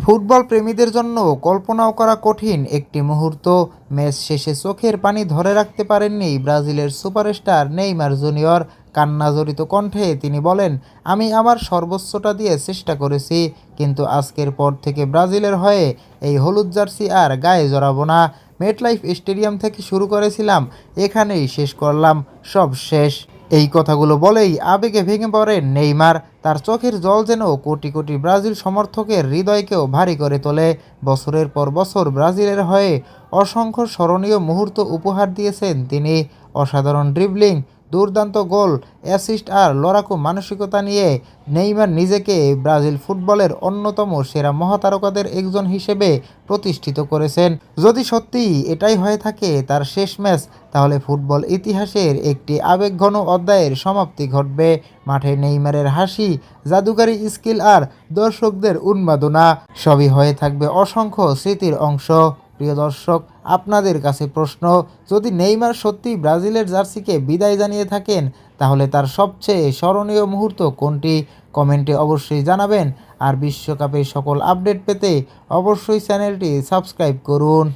Football প্রেমীদের জন্য কল্পনাও করা কঠিন একটি মুহূর্ত। ম্যাচ শেষে চোখের পানি ধরে রাখতে পারেননি ব্রাজিলের সুপারস্টার নেইমার জুনিয়র। কান্নাজড়িত কণ্ঠে তিনি বলেন, আমি আমার সর্বোচ্চটা দিয়ে চেষ্টা করেছি, কিন্তু আজকের পর থেকে ব্রাজিলের হয়ে এই হলুদ জার্সি আর গায়ে জড়াবো না। মেটলাইফ স্টেডিয়াম থেকে শুরু করেছিলাম, এখানেই শেষ করলাম, সব শেষ। এই কথাগুলো বলেই আবেগে ভেঙে পড়েন নেইমার। তার চোখের জল যেন কোটি কোটি ব্রাজিল সমর্থকের হৃদয়কেও ভারী করে তোলে। বছরের পর বছর ব্রাজিলের হয়ে অসংখ্য স্মরণীয় মুহূর্ত উপহার দিয়েছেন তিনি। অসাধারণ ড্রিবলিং, দুর্দান্ত গোল, অ্যাসিস্ট আর লড়াকু মানসিকতা নিয়ে নেইমার নিজেকে ব্রাজিল ফুটবলের অন্যতম সেরা মহাতারকাদের একজন হিসেবে প্রতিষ্ঠিত করেছেন। যদি সত্যিই এটাই হয়ে থাকে তার শেষ ম্যাচ, তাহলে ফুটবল ইতিহাসের একটি আবেগঘন অধ্যায়ের সমাপ্তি ঘটবে। মাঠে নেইমারের হাসি, জাদুকারী স্কিল আর দর্শকদের উন্মাদনা সবই হয়ে থাকবে অসংখ্য স্মৃতির অংশ। প্রিয় দর্শক, আপনাদের কাছে প্রশ্ন, যদি নেইমার সত্যিই ব্রাজিলের জার্সিকে বিদায় জানিয়ে থাকেন, তাহলে তার সবচেয়ে স্মরণীয় মুহূর্ত কোনটি? কমেন্টে অবশ্যই জানাবেন। আর বিশ্বকাপের সকল আপডেট পেতে অবশ্যই চ্যানেলটি সাবস্ক্রাইব করুন।